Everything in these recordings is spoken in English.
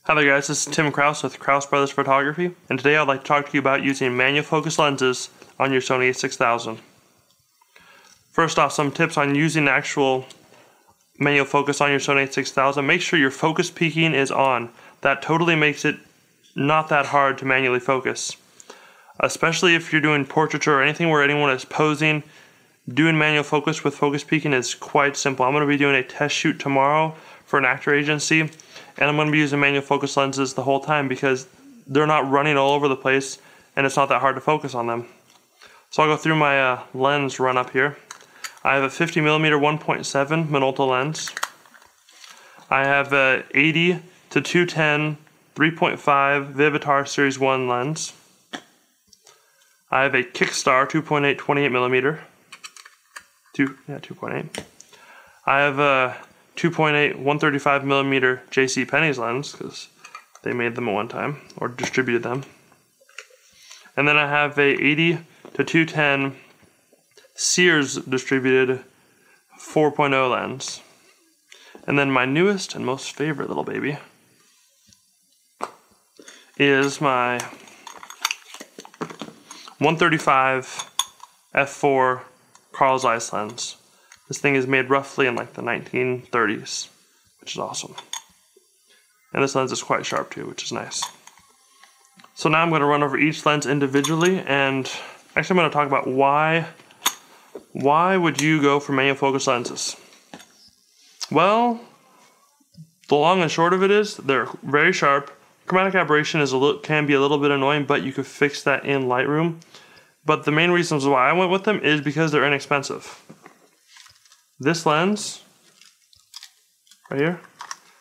Hi there guys, this is Tim Krause with Krause Brothers Photography, and today I'd like to talk to you about using manual focus lenses on your Sony a6000. First off, some tips on using actual manual focus on your Sony a6000. Make sure your focus peaking is on. That totally makes it not that hard to manually focus. Especially if you're doing portraiture or anything where anyone is posing, doing manual focus with focus peaking is quite simple. I'm going to be doing a test shoot tomorrow for an actor agency, and I'm going to be using manual focus lenses the whole time because they're not running all over the place and it's not that hard to focus on them. So I'll go through my lens run up here. I have a 50mm 1.7 minolta lens. I have a 80 to 210 3.5 Vivitar Series 1 lens. I have a Kitstar 2.8 28mm. 2.8. I have a 2.8 135mm JCPenny's lens because they made them at one time or distributed them. And then I have a 80 to 210 Sears distributed 4.0 lens. And then my newest and most favorite little baby is my 135 f4 Krause Zeiss lens. This thing is made roughly in like the 1930s, which is awesome. And this lens is quite sharp too, which is nice. So now I'm going to run over each lens individually, and actually I'm going to talk about why would you go for manual focus lenses? Well, the long and short of it is they're very sharp. Chromatic aberration can be a little bit annoying, but you could fix that in Lightroom. But the main reasons why I went with them is because they're inexpensive. This lens, right here,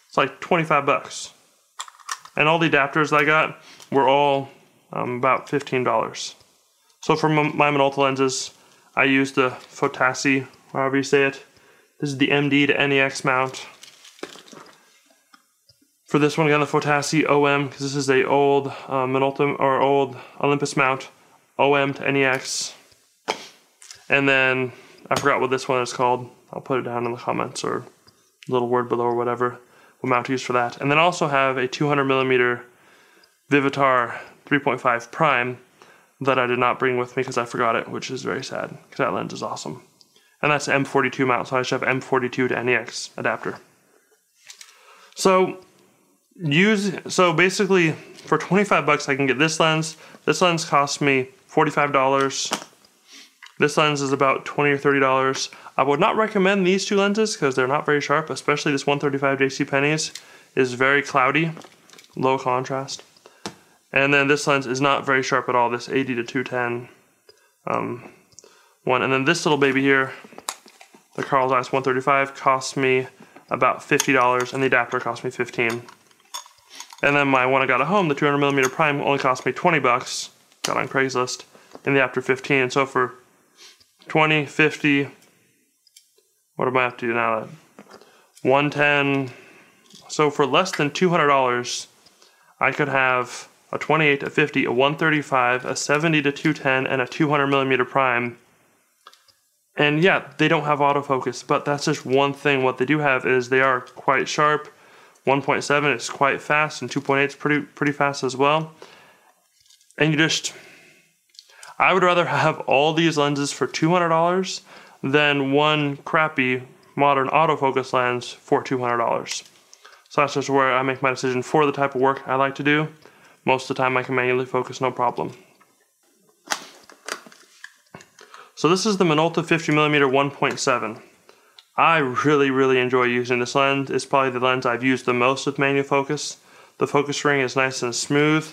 it's like 25 bucks. And all the adapters I got were all about $15. So for my minolta lenses, I used the Photasi, however you say it. This is the MD to NEX mount. For this one, again, the Photasi OM, because this is a old minolta or old Olympus mount, OM to NEX. And then I forgot what this one is called. I'll put it down in the comments or a little word below or whatever. What mount to use for that. And then I also have a 200mm Vivitar 3.5 prime that I did not bring with me because I forgot it, which is very sad because that lens is awesome. And that's an M42 mount, so I should have M42 to NEX adapter. So basically for 25 bucks I can get this lens. This lens cost me $45. This lens is about $20 or $30. I would not recommend these two lenses because they're not very sharp, especially this 135 JCPenny's is very cloudy, low contrast. And then this lens is not very sharp at all, this 80 to 210 one. And then this little baby here, the Krause Zeiss 135, cost me about $50 and the adapter cost me $15. And then my one I got at home, the 200mm prime, only cost me 20 bucks, got on Craigslist, and the adapter 15. And so for 20, 50, what am I have to do now? 110. So for less than $200, I could have a 28 to 50, a 135, a 70 to 210, and a 200mm prime. And yeah, they don't have autofocus, but that's just one thing. What they do have is they are quite sharp. 1.7 is quite fast, and 2.8 is pretty fast as well. And I would rather have all these lenses for $200 than one crappy modern autofocus lens for $200. So that's just where I make my decision for the type of work I like to do. Most of the time I can manually focus, no problem. So this is the Minolta 50mm 1.7. I really enjoy using this lens. It's probably the lens I've used the most with manual focus. The focus ring is nice and smooth.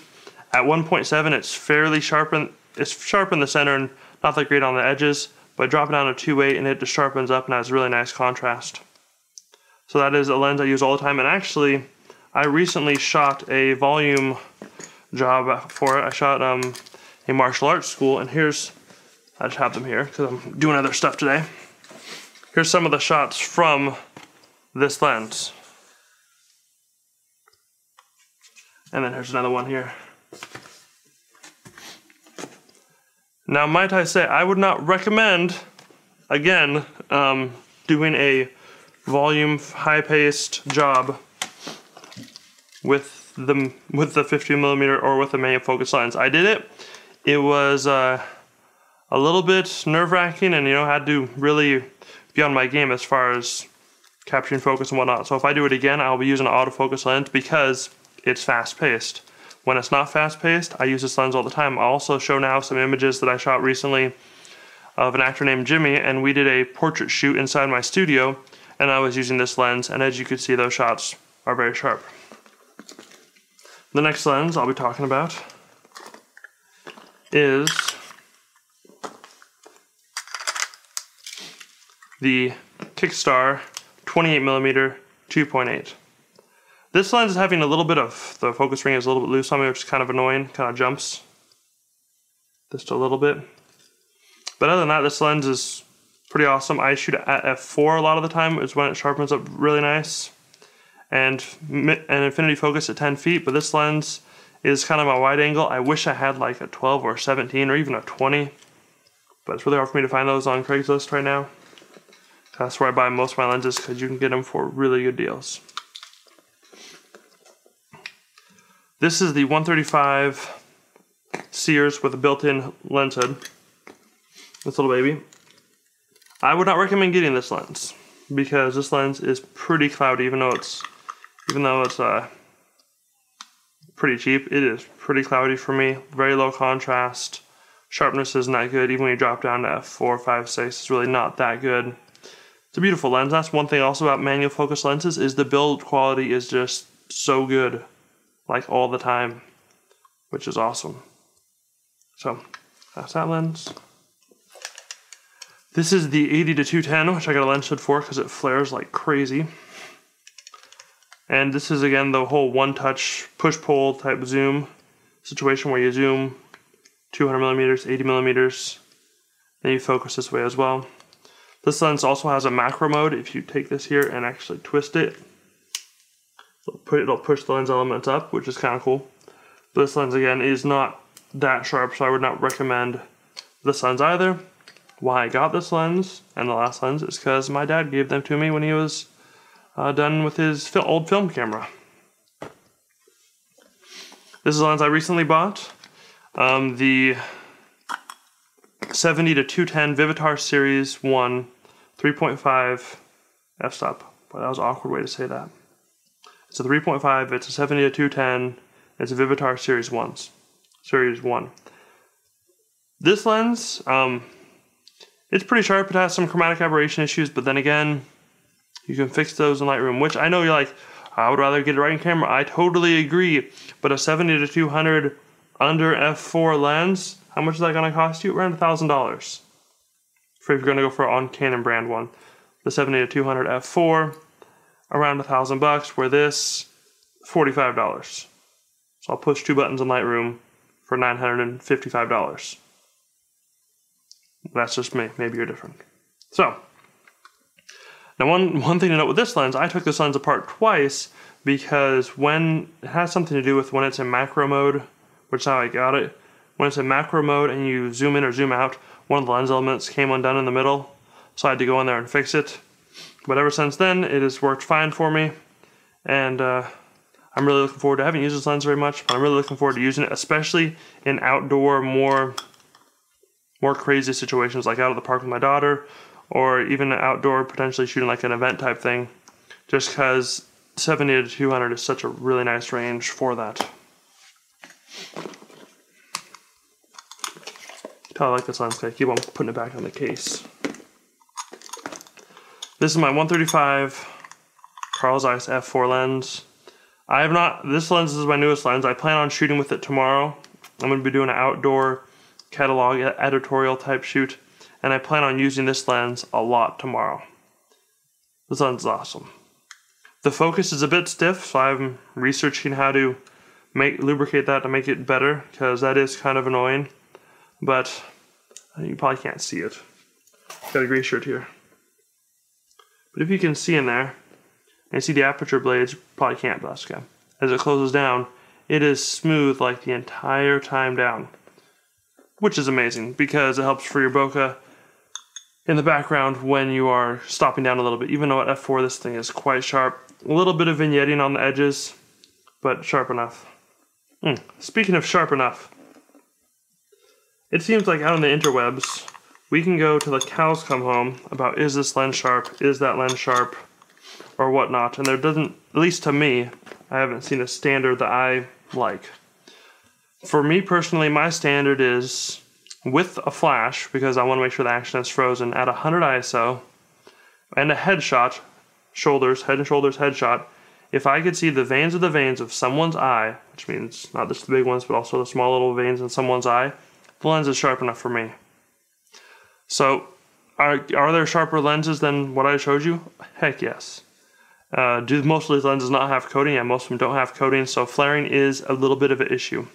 At 1.7 it's fairly sharp. It's sharp in the center and not that great on the edges, but drop it down to 2.8 and it just sharpens up and has really nice contrast. So that is a lens I use all the time, and actually I recently shot a volume job for it. I shot a martial arts school, and I just have them here because I'm doing other stuff today. Here's some of the shots from this lens. And then here's another one here. Now, might I say, I would not recommend, again, doing a volume, high-paced job with the 50mm or with the manual focus lens. I did it. It was a little bit nerve-wracking, and had to really be on my game as far as capturing focus and whatnot. So if I do it again, I'll be using an autofocus lens because it's fast-paced. When it's not fast-paced, I use this lens all the time. I'll also show now some images that I shot recently of an actor named Jimmy, and we did a portrait shoot inside my studio, and I was using this lens, and as you can see, those shots are very sharp. The next lens I'll be talking about is the Kitstar 28mm 2.8. This lens is having a little bit of, the focus ring is a little bit loose on me, which is kind of annoying, kind of jumps just a little bit. But other than that, this lens is pretty awesome. I shoot at f4 a lot of the time, is when it sharpens up really nice. And infinity focus at 10 feet, but this lens is kind of a wide angle. I wish I had like a 12 or 17 or even a 20, but it's really hard for me to find those on Craigslist right now. That's where I buy most of my lenses because you can get them for really good deals. This is the 135 Sears with a built-in lens hood. This little baby. I would not recommend getting this lens because this lens is pretty cloudy, even though it's pretty cheap. It is pretty cloudy for me. Very low contrast. Sharpness isn't that good. Even when you drop down to f4, 5, 6, it's really not that good. It's a beautiful lens. That's one thing also about manual focus lenses is the build quality is just so good, like all the time, which is awesome. So that's that lens. This is the 80-210, which I got a lens hood for because it flares like crazy. And this is again the whole one-touch push-pull type zoom situation where you zoom 200mm, 80mm, then you focus this way as well. This lens also has a macro mode. If you take this here and actually twist it, it'll push the lens elements up, which is kind of cool. This lens again is not that sharp, so I would not recommend this lens either. Why I got this lens and the last lens is because my dad gave them to me when he was done with his old film camera. This is a lens I recently bought. The 70-210 Vivitar Series 1 3.5 f-stop. Boy, that was an awkward way to say that. It's a 3.5, it's a 70-210, it's a Vivitar Series 1. This lens, it's pretty sharp. It has some chromatic aberration issues, but then again, you can fix those in Lightroom, which I know you're like, I would rather get it right in camera. I totally agree, but a 70-200 under f4 lens, how much is that going to cost you? Around $1,000. If you're going to go for an on Canon brand one. The 70-200 f4, around $1,000, where this, $45. So I'll push 2 buttons in Lightroom for $955. That's just me. Maybe you're different. So, now one thing to note with this lens, I took this lens apart twice because when it has something to do with when it's in macro mode, which is how I got it. When it's in macro mode and you zoom in or zoom out, one of the lens elements came undone in the middle, so I had to go in there and fix it. But ever since then, it has worked fine for me, and I'm really looking forward to. I haven't used this lens very much, but I'm really looking forward to using it, especially in outdoor, more crazy situations, like out at the park with my daughter, or even outdoor, potentially shooting like an event type thing, just because 70-200 is such a really nice range for that. I like this lens, I keep on putting it back on the case. This is my 135 Zeiss f4 lens. This lens is my newest lens. I plan on shooting with it tomorrow. I'm going to be doing an outdoor catalog editorial type shoot, and I plan on using this lens a lot tomorrow. This lens is awesome. The focus is a bit stiff, so I'm researching how to lubricate that to make it better, because that is kind of annoying. But you probably can't see it. Got a gray shirt here. But if you can see in there, and see the aperture blades, you probably can't, but that's okay. As it closes down, it is smooth like the entire time down. Which is amazing, because it helps for your bokeh in the background when you are stopping down a little bit. Even though at f4 this thing is quite sharp. A little bit of vignetting on the edges, but sharp enough. Speaking of sharp enough, it seems like out on the interwebs, we can go till the cows come home about is this lens sharp, is that lens sharp, or whatnot. And there doesn't, at least to me, I haven't seen a standard that I like. For me personally, my standard is with a flash, because I want to make sure the action is frozen, at 100 ISO, and a headshot, head and shoulders headshot. If I could see the veins of someone's eye, which means not just the big ones, but also the small little veins in someone's eye, the lens is sharp enough for me. So, are there sharper lenses than what I showed you? Heck yes. Do most of these lenses not have coating? Yeah, most of them don't have coating, so flaring is a little bit of an issue.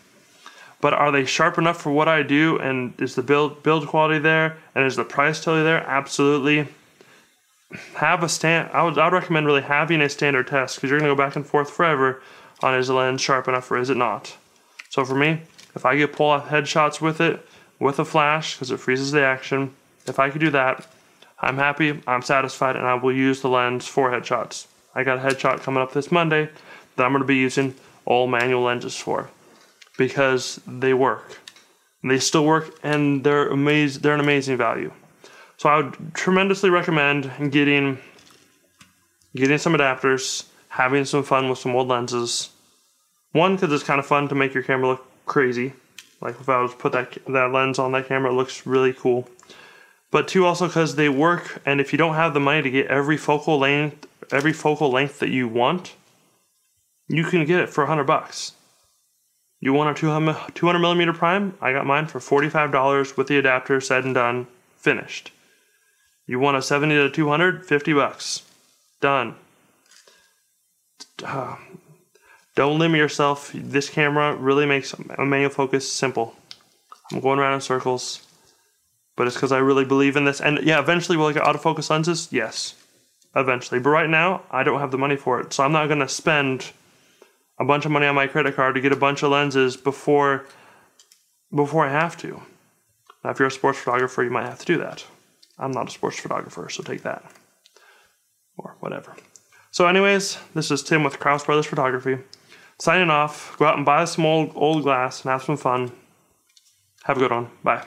But are they sharp enough for what I do, and is the build quality there, and is the price totally there? Absolutely. Have a I would recommend really having a standard test, because you're going to go back and forth forever on is the lens sharp enough or is it not. So for me, if I get pull-off headshots with it, with a flash, because it freezes the action, if I could do that, I'm happy, I'm satisfied, and I will use the lens for headshots. I got a headshot coming up this Monday that I'm going to be using all manual lenses for, because they work. They still work, and they're an amazing value. So I would tremendously recommend getting some adapters, having some fun with some old lenses. One, because it's kind of fun to make your camera look crazy. Like if I was to put that lens on that camera, it looks really cool. But two, also because they work, and if you don't have the money to get every focal length that you want, you can get it for $100. You want a 200mm prime? I got mine for $45 with the adapter, said and done, finished. You want a 70 to 200? $50. Done. Don't limit yourself. This camera really makes a manual focus simple. I'm going around in circles, but it's because I really believe in this. And yeah, eventually we'll get autofocus lenses. Yes, eventually. But right now, I don't have the money for it, so I'm not going to spend a bunch of money on my credit card to get a bunch of lenses before I have to. Now, if you're a sports photographer, you might have to do that. I'm not a sports photographer, so take that. Or whatever. So anyways, this is Tim with Krause Brothers Photography. Signing off. Go out and buy some old glass and have some fun. Have a good one. Bye.